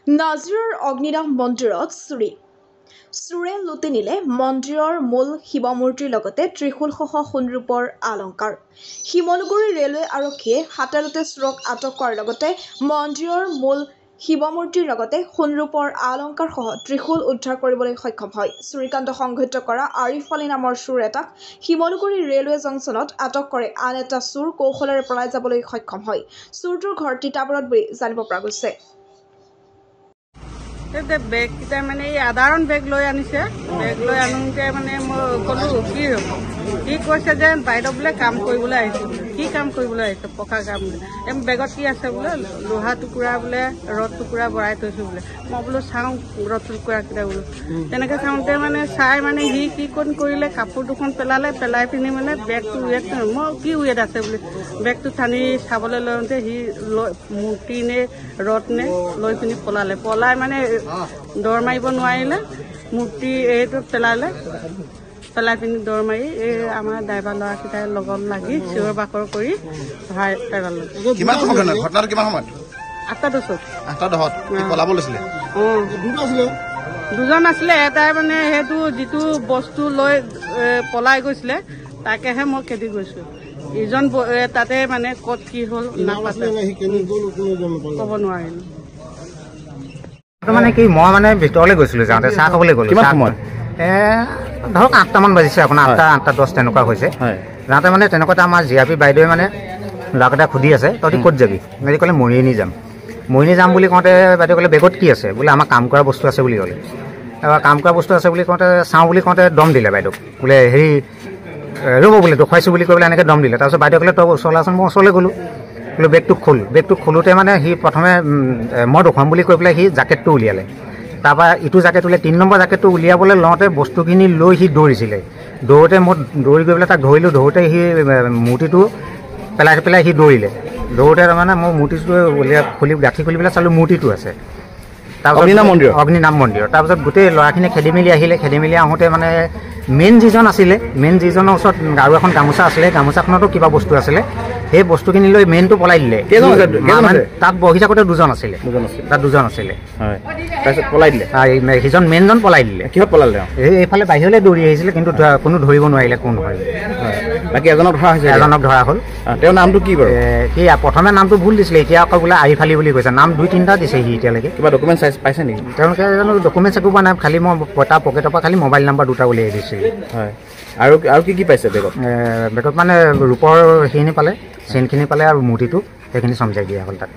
নাজিৰৰ অগ্নিনাভ মন্দিৰত চুৰি চোৰে লুটি নিলে মন্দিৰৰ মূল শিৱ মূৰ্তিৰ লগতে ত্ৰিশূলসহ সোণৰূপৰ অলংকাৰ। শিমলুগুৰি ৰেলৱে আৰক্ষীয়ে হাতেলতে চোৰক আটক কৰাৰ লগতে মন্দিৰৰ মূল শিৱ মূৰ্তিৰ লগতে সোণৰূপৰ অলংকাৰসহ ত্ৰিশূল উদ্ধাৰ কৰিবলৈ সক্ষম হয়। চুৰিকাণ্ড সংঘটিত কৰা আৰিফ আলী নামৰ চোৰ এটাক শিমলুগুৰি ৰেলৱে জংচনত আটক কৰে। আন এটা চোৰ কৌশলেৰে পলাই যাবলৈ সক্ষম হয়। চোৰটোৰ ঘৰ তিতাবৰত বুলি জানিব পৰা গৈছে। বেগ কেইটা মানে সাধাৰণ বেগ লৈ আনিছে। বেগ লৈ আনোতে মানে মই ক'লো কি হ'ব, সি কৈছে যে বাইদেউ বোলে কাম কৰিবলৈ আহিছে। কি কাম কৰিবলৈ আহিছে? পকা কাম বোলে। বেগত কি আছে বোলে? লোহা টুকুৰা বোলে, ৰদ টুকুৰা ভৰাই থৈছো বোলে। মই বোলো চাওঁ ৰদ টুকুৰা কেইটা বোলো। তেনেকে চাওঁতে মানে চাই মানে সি কি কৰিলে, কাপোৰ দুখন পেলাই পিনি মানে বেগটো ৱেট, মই কি ৱেট আছে বুলি বেগটো টানি চাবলৈ লওঁতে সি মূৰ্তি নে ৰদ নে লৈ পিনি পলাই মানে দৌৰ মাৰিব নোৱাৰিলে। মূৰ্তি এইটো পেলাই পিনি দৌৰ মাৰি এই আমাৰ ড্ৰাইভাৰ ল'ৰাকেইটাই লগত লাগি চিঞৰ বাখৰ কৰি ভৰাই পেলালে। ঘটনাটো কিমান সময়ত? 8:10 দুজন আছিলে। এটাই মানে সেইটো যিটো বস্তু লৈ পলাই গৈছিলে তাকেহে মই খেদি গৈছো। ইজন তাতে মানে ক'ত কি হ'ল ক'ব নোৱাৰিলো। মানে কি মই মানে ভিতৰলৈ গৈছিলো, যাওঁতে চাহ খাবলৈ গ'লো। কিমান সময়? ধৰক 8টামান বাজিছে, আপোনাৰ 8:10 তেনেকুৱা হৈছে। যাওঁতে মানে তেনেকুৱাতে আমাৰ জিআৰপি বাইদেৱে মানে ল'ৰাকেইটা সুধি আছে, তহঁতি ক'ত যাবি? মেজি ক'লে মৰিয়নি যাম। মৰিয়নি যাম বুলি কওঁতে বাইদেৱে ক'লে বেগত কি আছে? বোলে আমাৰ কাম কৰা বস্তু আছে বুলি ক'লে। কাম কৰা বস্তু আছে বুলি কওঁতে চাওঁ বুলি কওঁতে দম দিলে বাইদেউ। বোলে হেৰি ৰ'ব বোলে দেখুৱাইছোঁ বুলি কৈ পেলাই এনেকৈ দম দিলে। তাৰপিছত বাইদেৱে ক'লে তই ওচৰলৈ আছোন। মই ওচৰলৈ গ'লোঁ। বোলো বেগটো খোল। বেগটো খোলোতে মানে সি প্ৰথমে মই দেখুৱাম বুলি কৈ পেলাই সি জেকেটটো উলিয়ালে। তাৰপৰা ইটো জেকেট উলিয়াই 3 নম্বৰ জেকেটটো উলিয়াবলৈ লওঁতে বস্তুখিনি লৈ সি দৌৰিছিলে। দৌৰোতে মই দৌৰি গৈ পেলাই তাক ধৰিলোঁ। ধৰোঁতে সি মূৰ্তিটো পেলাই সি দৌৰিলে। দৌৰোতে তাৰমানে মই মূৰ্তিটো গাঁঠি খুলি পেলাই চালোঁ মূৰ্তিটো আছে। তাৰপিছত অগ্নিনাভ মন্দিৰ। তাৰপিছত গোটেই ল'ৰাখিনি খেদি মেলি আহোঁতে মানে মেইন যিজনৰ ওচৰত আৰু এখন গামোচা আছিলে। গামোচাখনতো কিবা বস্তু আছিলে। সেই বস্তুখিনি লৈ মেইনটো পলাই দিলে। তাত বহি থাকোঁতে দুজন আছিলে। তাৰপিছত পলাই দিলে। সিজন মেইনজন পলাই দিলে। কিহত পলালে? এইফালে বাহিৰলৈ দৌৰি আহিছিলে, কিন্তু কোনো ধৰিব নোৱাৰিলে কোন হয়। বাকী এজনক ধৰা হৈছে? এজনক ধৰা হ'ল। তেওঁৰ নামটো কি বাৰু? সি প্ৰথমে নামটো ভুল দিছিলে, এতিয়া আকৌ বোলে আৰিফ আলী বুলি কৈছে। নাম 2-3টা দিছে সি এতিয়ালৈকে। কিবা ডকুমেণ্ট পাইছে নেকি? তেওঁলোকে জানো ডকুমেণ্টছ একো পোৱা নাই। খালি মই তাৰ পকেটৰ পৰা খালি মোবাইল নাম্বাৰ 2টা উলিয়াই দিছিলোঁ। হয়। আৰু কি পাইছে বেগত? বেগত মানে ৰূপৰ সেইখিনি পালে, চেইনখিনি পালে আৰু মূৰ্তিটো সেইখিনি চমজাই দিয়া হ'ল তাত।